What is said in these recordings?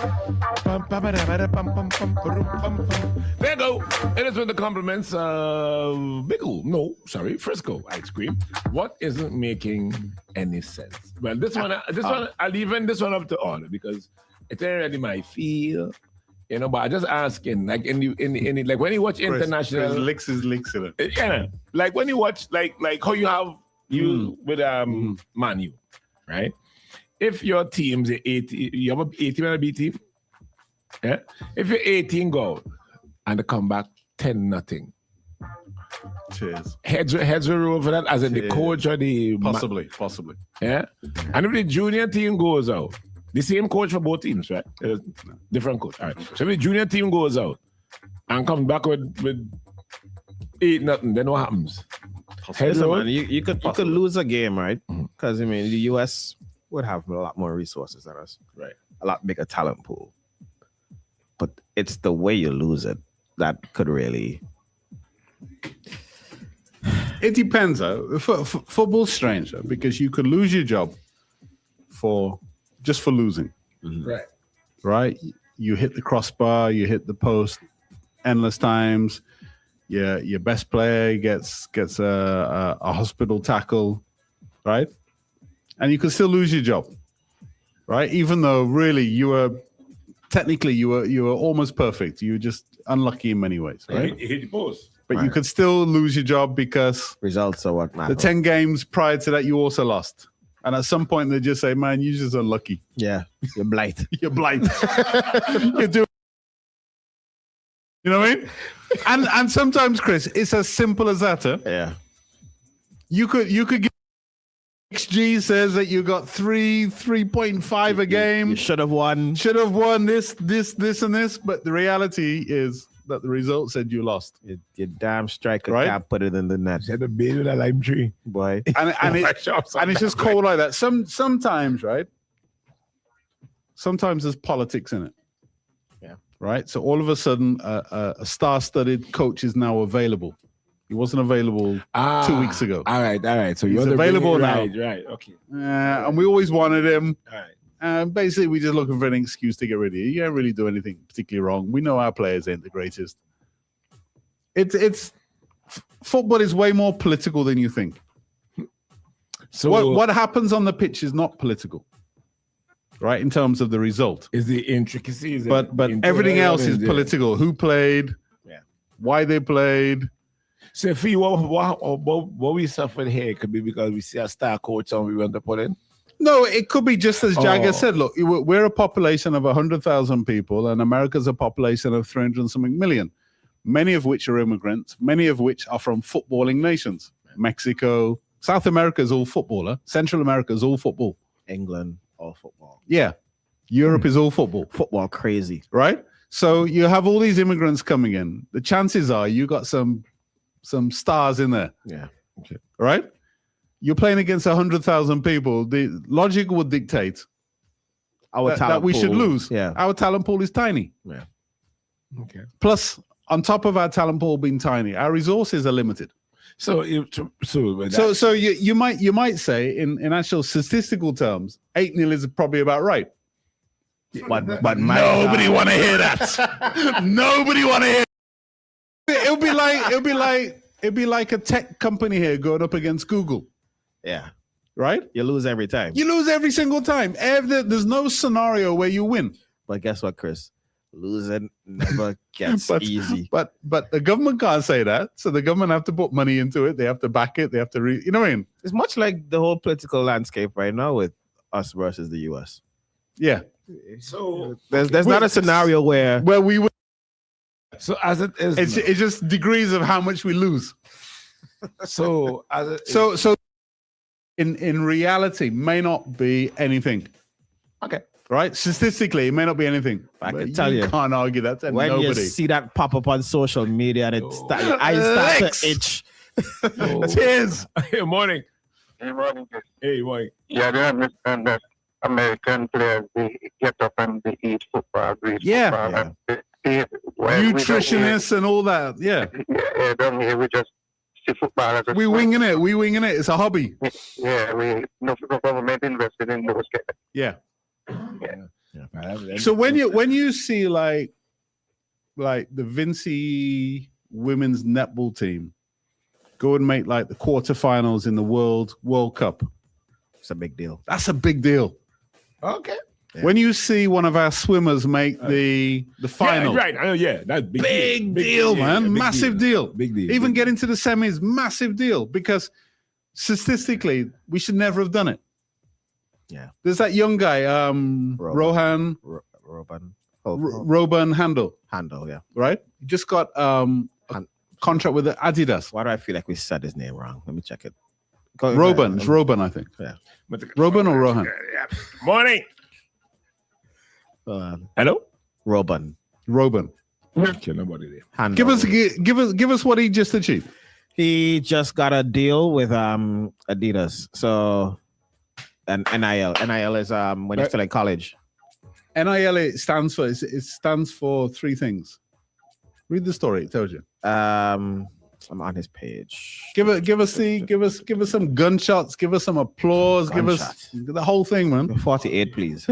There you go. It is with the compliments of Frisco ice cream. What isn't making any sense? Well, this one, I'll even this one up to order because it's already my feel. But I just asking, like in like when you watch international licks in it. Yeah, like when you watch like how you have with Man U, right? If your team's 80, you have a 18 and a B team. Yeah. If you're 18 go and they come back 10-0. Cheers. Heads will roll for that, as in the coach or the possibly. Yeah. And if the junior team goes out, the same coach for both teams, right? Different coach. All right. So if the junior team goes out and comes back with 8-0, then what happens? Listen, man, you could lose a game, right? Because the US would have a lot more resources than us, right? A lot bigger talent pool. But it's the way you lose it that could really. It depends. Football's strange because you could lose your job for losing. Right. Right. You hit the crossbar, you hit the post endless times. Yeah, your best player gets a hospital tackle, right? And you could still lose your job, right? Even though really you were almost perfect. You were just unlucky in many ways, right? You hit the post. But you could still lose your job because results are what matter. The 10 games prior to that, you also lost. And at some point, they just say, man, you're just unlucky. Yeah, you're blight. You're blight. You're doing. You know what I mean? And sometimes, Chris, it's as simple as that. Huh? Yeah. You could get XG says that you got 3.5 a game. You should have won. Should have won this, and this. But the reality is that the result said you lost. Your damn striker can't put it in the net. Said a baby with a lime tree, boy. And it's just cold like that. Sometimes, right? Sometimes there's politics in it. Yeah. Right. So all of a sudden, a star-studded coach is now available. He wasn't available 2 weeks ago. All right. So he's available now. Right. Okay. And we always wanted him. All right. And basically, we're just looking for an excuse to get rid of you. You don't really do anything particularly wrong. We know our players ain't the greatest. Football is way more political than you think. So what happens on the pitch is not political, right? In terms of the result, is the intricacies. But everything else is political. Who played? Yeah. Why they played? So, Fee, what we suffered here could be because we see a star coach and we want to put in. No, it could be just as Jagger said. Look, we're a population of 100,000 people, and America's a population of 300-something million, many of which are immigrants, many of which are from footballing nations. Mexico, South America is all footballer. Central America is all football. England, all football. Yeah. Europe is all football. Football crazy. Right? So you have all these immigrants coming in. The chances are you got some stars in there. Yeah. Okay. Right? You're playing against 100,000 people. The logic would dictate that we should lose. Yeah. Our talent pool is tiny. Yeah. Okay. Plus, on top of our talent pool being tiny, our resources are limited. So you might say in actual statistical terms, 8-0 is probably about right. But nobody want to hear that. Nobody want to hear. It'd be like a tech company here going up against Google. Yeah. Right? You lose every time. You lose every single time. There's no scenario where you win. But guess what, Chris? Losing never gets easy. But the government can't say that. So the government have to put money into it. They have to back it. They have to you know what I mean? It's much like the whole political landscape right now with us versus the US. Yeah. So there's not a scenario where we would. So as it is, it's just degrees of how much we lose. So in reality, may not be anything. Okay. Right? Statistically, it may not be anything. I can tell you. Can't argue that. When nobody. you see that pop up on social media and your eyes start to itch. Cheers. Hey, morning. Hey, morning. Hey, morning. Yeah, they understand that American players, they get up and they eat football, breathe football. And nutritionists and all that. Yeah. Yeah, down here we just see football as a We winging it. It's a hobby. Yeah, no government invested in those guys. Yeah. So when you see like the Vincy women's netball team go and make like the quarterfinals in the World Cup, it's a big deal. That's a big deal. Okay. Yeah. When you see one of our swimmers make the final, right? That's big deal, man. Massive deal. Big deal. Even getting to the semis, massive deal, because statistically, we should never have done it. Yeah. There's that young guy, Rohan Handel. Handel, yeah. Right? He just got a contract with Adidas. Why do I feel like we said his name wrong? Let me check it. Robin. It's Robin, I think. Yeah. Robin or Rohan? Morning. Hello? Robin. Kill nobody there. Handel. Give us what he just achieved. He just got a deal with Adidas. So an NIL. NIL is when you're still in college. NIL it stands for three things. Read the story, it tells you. I'm on his page. Give us some gunshots, give us some applause, give us the whole thing, man. 48, please.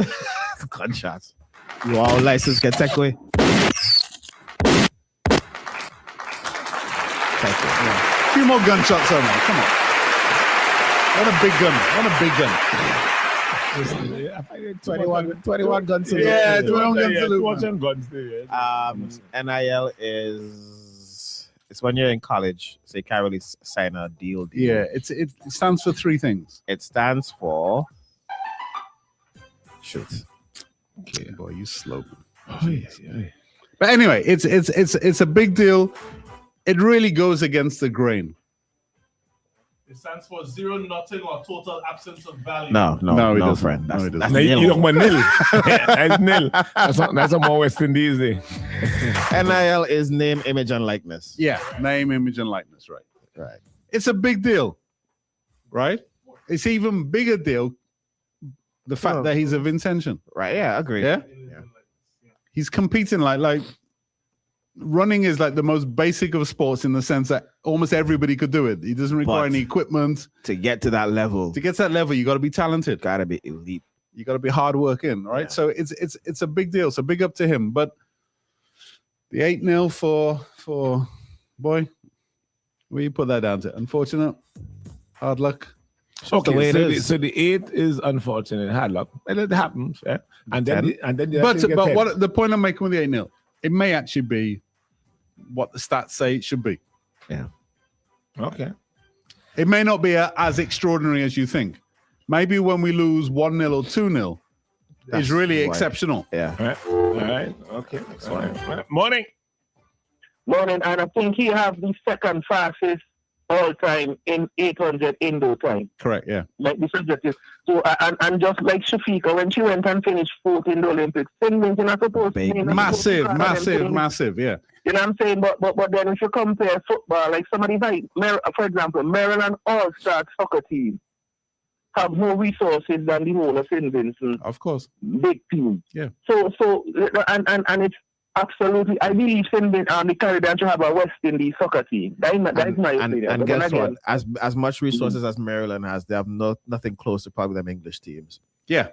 Gunshots. You all license get take away. Thank you. A few more gunshots on there. Come on. What a big gun. 21 guns. Yeah, 21 guns. NIL it's when you're in college, so you can't really sign a deal. Yeah, it stands for three things. It stands for shoot. Okay, boy, you slow. But anyway, it's a big deal. It really goes against the grain. It stands for zero, nothing, or total absence of value. No, friend. No, it doesn't. Now, you don't want nil. That's nil. That's a more West Indies day. NIL is name, image, and likeness. Yeah, name, image, and likeness, right? Right. It's a big deal, right? It's even bigger deal, the fact that he's a Vincentian. Right, yeah, I agree. Yeah? He's competing like running is like the most basic of sports in the sense that almost everybody could do it. He doesn't require any equipment. To get to that level. To get to that level, you got to be talented. Got to be elite. You got to be hard working, right? Yeah. So it's a big deal. So big up to him. But the 8-0 for boy, where you put that down to? Unfortunate, hard luck. Okay, so the 8 is unfortunate, hard luck. And it happens, yeah. And then but what the point I'm making with the 8-0, it may actually be what the stats say it should be. Yeah. Okay. It may not be as extraordinary as you think. Maybe when we lose 1-0 or 2-0, it's really exceptional. Yeah. All right. Okay. All right. Morning. And I think he have the second fastest all time in 800 indoor time. Correct, yeah. Like the subjective. So, and just like Shafika, when she went and finished 4th in the Olympics, Finland's not supposed to be massive, yeah. You know what I'm saying? But then if you compare football, like somebody like, for example, Maryland All-Star soccer team have more resources than the whole of St. Vincent. Of course. Big team. Yeah. So and it's absolutely, I believe the Caribbean should have a West Indies soccer team. That is my opinion. And guess what? As much resources as Maryland has, they have nothing close to probably them English teams. Yeah.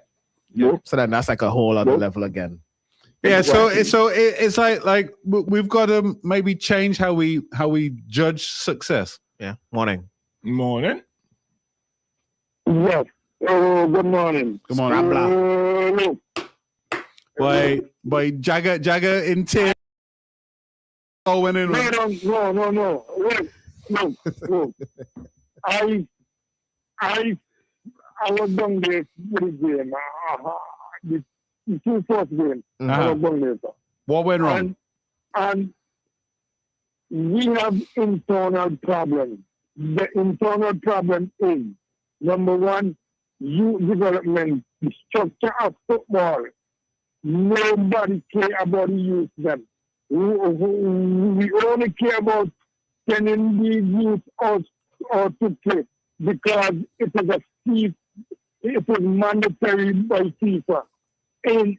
Yep. So then that's like a whole other level again. Yeah. So it's like we've got to maybe change how we judge success. Yeah. Morning. Yes. Good morning. Good morning. By Jagger in tears. Oh, when in. No. Wait, no. I was down there for the game. The 2 first game. I was down there. What went wrong? And we have internal problems. The internal problem is, number one, youth development, the structure of football. Nobody care about the youth then. We only care about sending the youth out to play because it is mandatory by FIFA in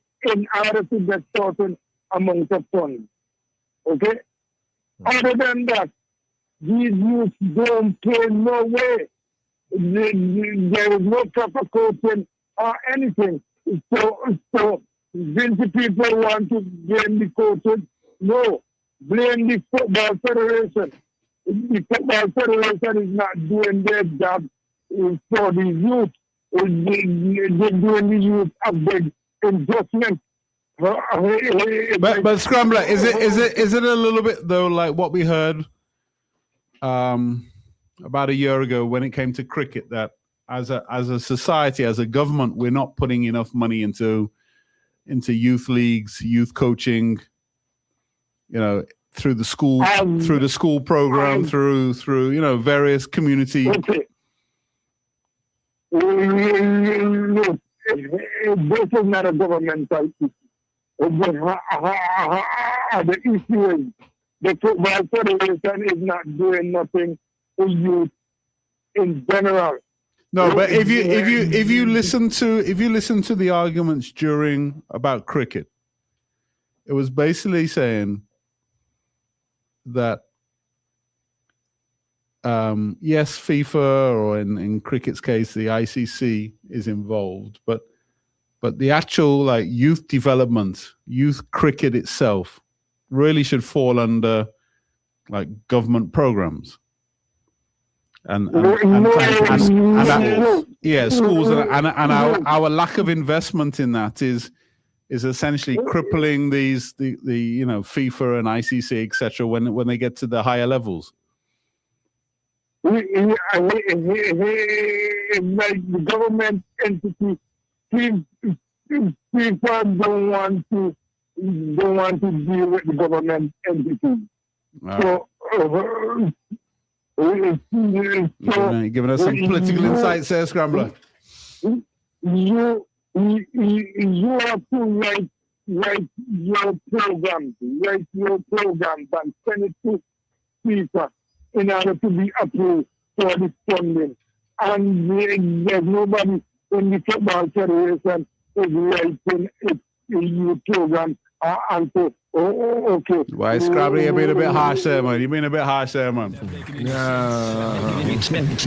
order to get certain amount of funds. Okay? Other than that, these youth don't play no way. There is no proper coaching or anything. So Vincy people want to blame the coaches. No, blame the Football Federation. The Football Federation is not doing their job for the youth. They're doing the youth a big investment. But Scrambler, is it a little bit though like what we heard about a year ago when it came to cricket, that as a society, as a government, we're not putting enough money into youth leagues, youth coaching, through the school program, through various community. Okay. Look, this is not a governmental issue. The issue is the Football Federation is not doing nothing for youth in general. No, but if you listen to the arguments about cricket, it was basically saying that yes, FIFA, or in cricket's case, the ICC is involved, but the actual youth development, youth cricket itself, really should fall under government programs. And schools, and our lack of investment in that is essentially crippling the FIFA and ICC, etc. when they get to the higher levels. Like the government entity, people don't want to deal with the government entity. Wow. You're giving us some political insights there, Scrambler. You have to write your programs and send it to FIFA in order to be approved for the funding. And there's nobody in the Football Federation is writing a youth program until okay. Why, Scrambler, you're being a bit harsh there, man. You're being a bit harsh there, man.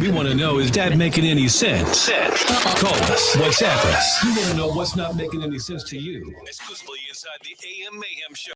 We want to know, is that making any sense? Call us, WhatsApp us. We want to know what's not making any sense to you. Exclusively inside the AM Mayhem Show.